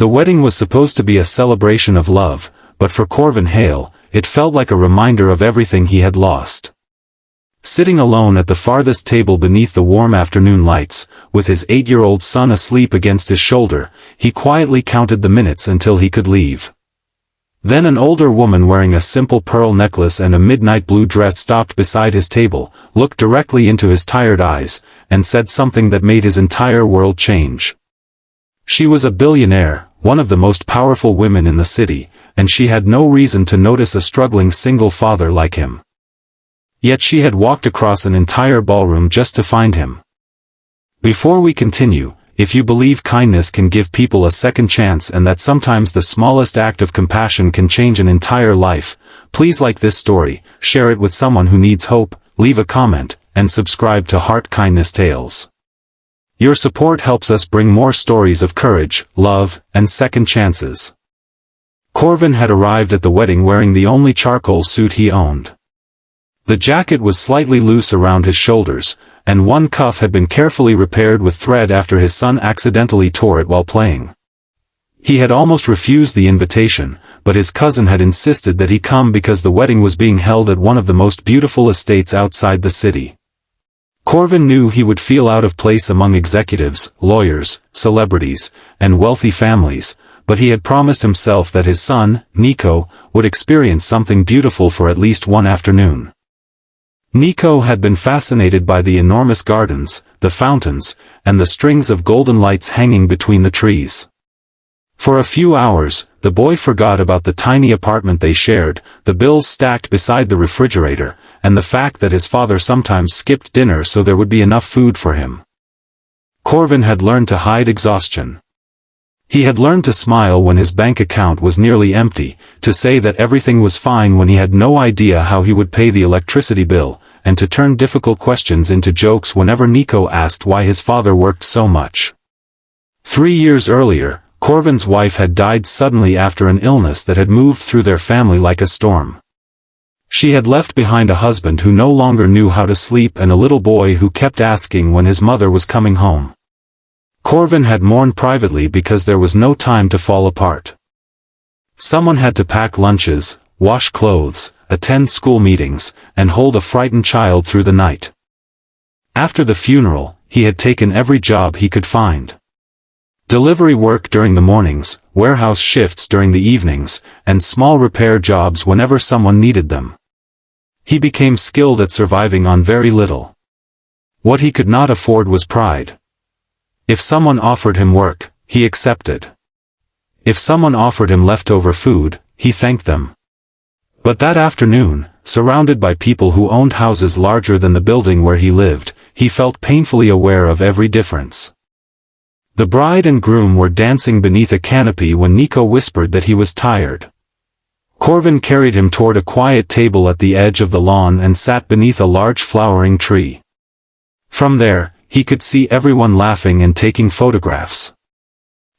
The wedding was supposed to be a celebration of love, but for Corvin Hale, it felt like a reminder of everything he had lost. Sitting alone at the farthest table beneath the warm afternoon lights, with his 8-year-old son asleep against his shoulder, he quietly counted the minutes until he could leave. Then an older woman wearing a simple pearl necklace and a midnight blue dress stopped beside his table, looked directly into his tired eyes, and said something that made his entire world change. She was a billionaire, one of the most powerful women in the city, and she had no reason to notice a struggling single father like him. Yet she had walked across an entire ballroom just to find him. Before we continue, if you believe kindness can give people a second chance and that sometimes the smallest act of compassion can change an entire life, please like this story, share it with someone who needs hope, leave a comment, and subscribe to Heart Kindness Tales. Your support helps us bring more stories of courage, love, and second chances. Corvin had arrived at the wedding wearing the only charcoal suit he owned. The jacket was slightly loose around his shoulders, and one cuff had been carefully repaired with thread after his son accidentally tore it while playing. He had almost refused the invitation, but his cousin had insisted that he come because the wedding was being held at one of the most beautiful estates outside the city. Corvin knew he would feel out of place among executives, lawyers, celebrities, and wealthy families, but he had promised himself that his son, Nico, would experience something beautiful for at least one afternoon. Nico had been fascinated by the enormous gardens, the fountains, and the strings of golden lights hanging between the trees. For a few hours, the boy forgot about the tiny apartment they shared, the bills stacked beside the refrigerator, and the fact that his father sometimes skipped dinner so there would be enough food for him. Corvin had learned to hide exhaustion. He had learned to smile when his bank account was nearly empty, to say that everything was fine when he had no idea how he would pay the electricity bill, and to turn difficult questions into jokes whenever Nico asked why his father worked so much. 3 years earlier, Corvin's wife had died suddenly after an illness that had moved through their family like a storm. She had left behind a husband who no longer knew how to sleep and a little boy who kept asking when his mother was coming home. Corvin had mourned privately because there was no time to fall apart. Someone had to pack lunches, wash clothes, attend school meetings, and hold a frightened child through the night. After the funeral, he had taken every job he could find. Delivery work during the mornings, warehouse shifts during the evenings, and small repair jobs whenever someone needed them. He became skilled at surviving on very little. What he could not afford was pride. If someone offered him work, he accepted. If someone offered him leftover food, he thanked them. But that afternoon, surrounded by people who owned houses larger than the building where he lived, he felt painfully aware of every difference. The bride and groom were dancing beneath a canopy when Nico whispered that he was tired. Corvin carried him toward a quiet table at the edge of the lawn and sat beneath a large flowering tree. From there, he could see everyone laughing and taking photographs.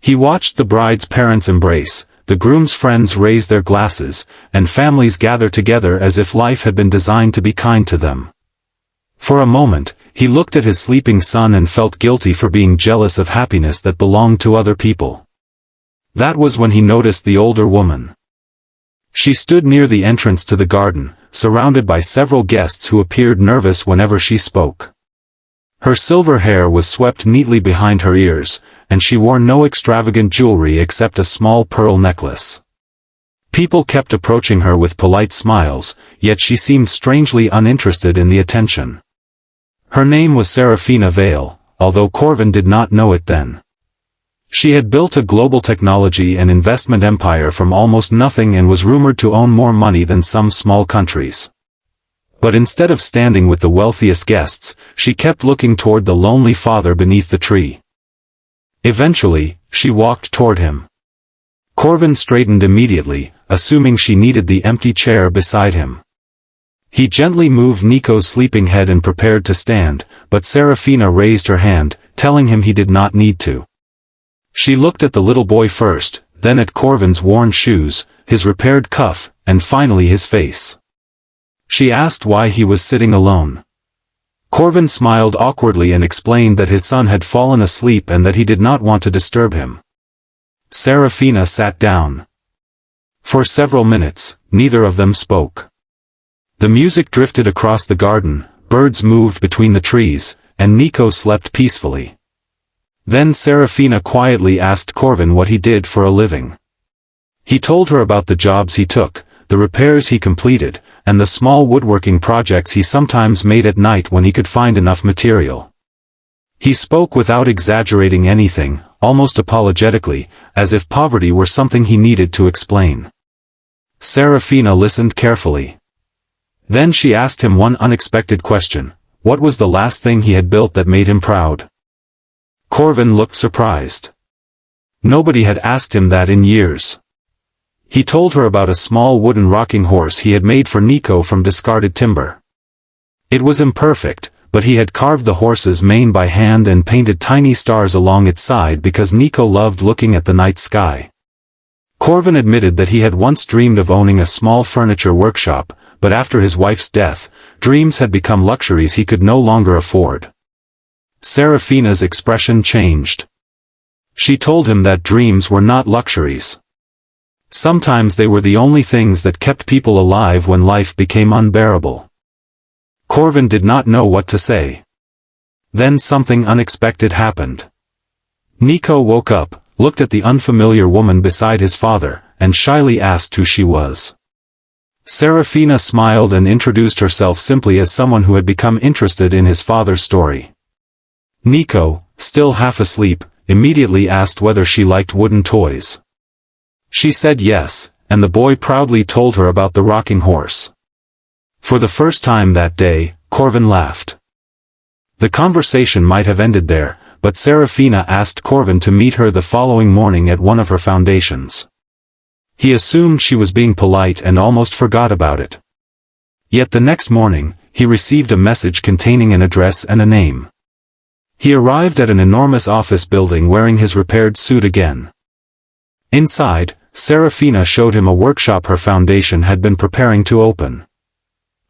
He watched the bride's parents embrace, the groom's friends raise their glasses, and families gather together as if life had been designed to be kind to them. For a moment, he looked at his sleeping son and felt guilty for being jealous of happiness that belonged to other people. That was when he noticed the older woman. She stood near the entrance to the garden, surrounded by several guests who appeared nervous whenever she spoke. Her silver hair was swept neatly behind her ears, and she wore no extravagant jewelry except a small pearl necklace. People kept approaching her with polite smiles, yet she seemed strangely uninterested in the attention. Her name was Seraphina Vale, although Corvin did not know it then. She had built a global technology and investment empire from almost nothing and was rumored to own more money than some small countries. But instead of standing with the wealthiest guests, she kept looking toward the lonely father beneath the tree. Eventually, she walked toward him. Corvin straightened immediately, assuming she needed the empty chair beside him. He gently moved Nico's sleeping head and prepared to stand, but Seraphina raised her hand, telling him he did not need to. She looked at the little boy first, then at Corvin's worn shoes, his repaired cuff, and finally his face. She asked why he was sitting alone. Corvin smiled awkwardly and explained that his son had fallen asleep and that he did not want to disturb him. Seraphina sat down. For several minutes, neither of them spoke. The music drifted across the garden, birds moved between the trees, and Nico slept peacefully. Then Seraphina quietly asked Corvin what he did for a living. He told her about the jobs he took, the repairs he completed, and the small woodworking projects he sometimes made at night when he could find enough material. He spoke without exaggerating anything, almost apologetically, as if poverty were something he needed to explain. Seraphina listened carefully. Then she asked him one unexpected question: what was the last thing he had built that made him proud? Corvin looked surprised. Nobody had asked him that in years. He told her about a small wooden rocking horse he had made for Nico from discarded timber. It was imperfect, but he had carved the horse's mane by hand and painted tiny stars along its side because Nico loved looking at the night sky. Corvin admitted that he had once dreamed of owning a small furniture workshop, but after his wife's death, dreams had become luxuries he could no longer afford. Seraphina's expression changed. She told him that dreams were not luxuries. Sometimes they were the only things that kept people alive when life became unbearable. Corvin did not know what to say. Then something unexpected happened. Nico woke up, looked at the unfamiliar woman beside his father, and shyly asked who she was. Seraphina smiled and introduced herself simply as someone who had become interested in his father's story. Nico, still half asleep, immediately asked whether she liked wooden toys. She said yes, and the boy proudly told her about the rocking horse. For the first time that day, Corvin laughed. The conversation might have ended there, but Seraphina asked Corvin to meet her the following morning at one of her foundations. He assumed she was being polite and almost forgot about it. Yet the next morning, he received a message containing an address and a name. He arrived at an enormous office building wearing his repaired suit again. Inside, Seraphina showed him a workshop her foundation had been preparing to open.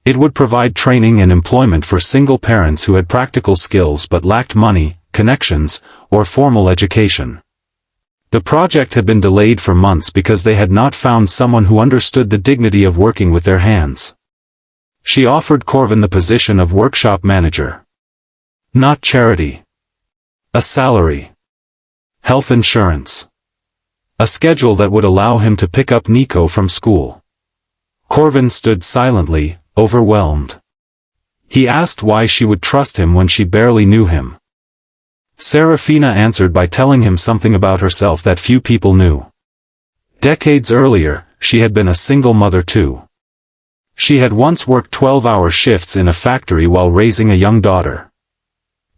It would provide training and employment for single parents who had practical skills but lacked money, connections, or formal education. The project had been delayed for months because they had not found someone who understood the dignity of working with their hands. She offered Corvin the position of workshop manager. Not charity. A salary. Health insurance. A schedule that would allow him to pick up Nico from school. Corvin stood silently, overwhelmed. He asked why she would trust him when she barely knew him. Seraphina answered by telling him something about herself that few people knew. Decades earlier, she had been a single mother too. She had once worked 12-hour shifts in a factory while raising a young daughter.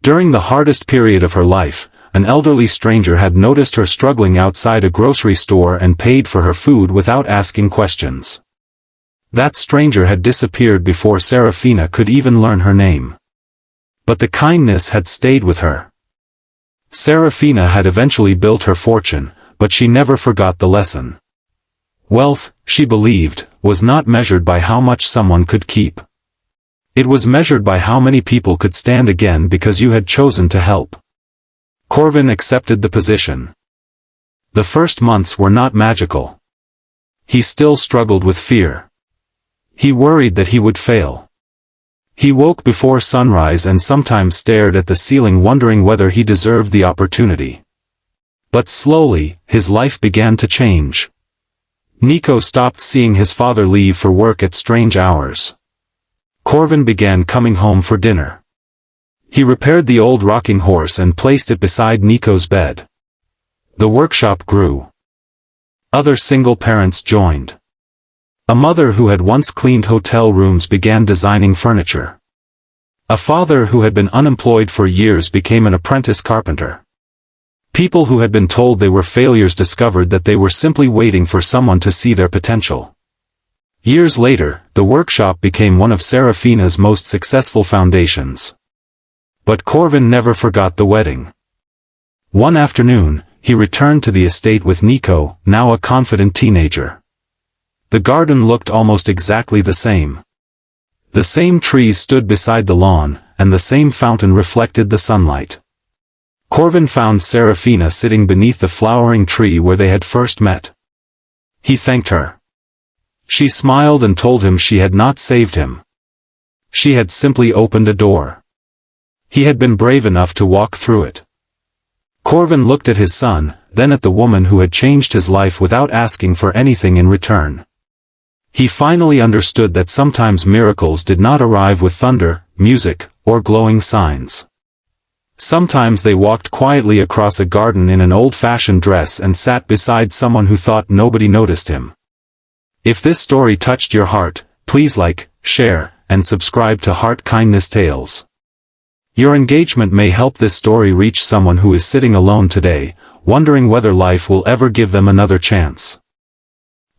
During the hardest period of her life, an elderly stranger had noticed her struggling outside a grocery store and paid for her food without asking questions. That stranger had disappeared before Seraphina could even learn her name. But the kindness had stayed with her. Seraphina had eventually built her fortune, but she never forgot the lesson. Wealth, she believed, was not measured by how much someone could keep. It was measured by how many people could stand again because you had chosen to help. Corvin accepted the position. The first months were not magical. He still struggled with fear. He worried that he would fail. He woke before sunrise and sometimes stared at the ceiling wondering whether he deserved the opportunity. But slowly, his life began to change. Nico stopped seeing his father leave for work at strange hours. Corvin began coming home for dinner. He repaired the old rocking horse and placed it beside Nico's bed. The workshop grew. Other single parents joined. A mother who had once cleaned hotel rooms began designing furniture. A father who had been unemployed for years became an apprentice carpenter. People who had been told they were failures discovered that they were simply waiting for someone to see their potential. Years later, the workshop became one of Seraphina's most successful foundations. But Corvin never forgot the wedding. One afternoon, he returned to the estate with Nico, now a confident teenager. The garden looked almost exactly the same. The same trees stood beside the lawn, and the same fountain reflected the sunlight. Corvin found Seraphina sitting beneath the flowering tree where they had first met. He thanked her. She smiled and told him she had not saved him. She had simply opened a door. He had been brave enough to walk through it. Corvin looked at his son, then at the woman who had changed his life without asking for anything in return. He finally understood that sometimes miracles did not arrive with thunder, music, or glowing signs. Sometimes they walked quietly across a garden in an old-fashioned dress and sat beside someone who thought nobody noticed him. If this story touched your heart, please like, share, and subscribe to Heart Kindness Tales. Your engagement may help this story reach someone who is sitting alone today, wondering whether life will ever give them another chance.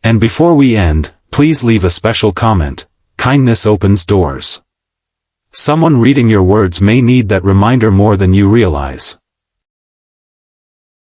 And before we end, please leave a special comment. Kindness opens doors. Someone reading your words may need that reminder more than you realize.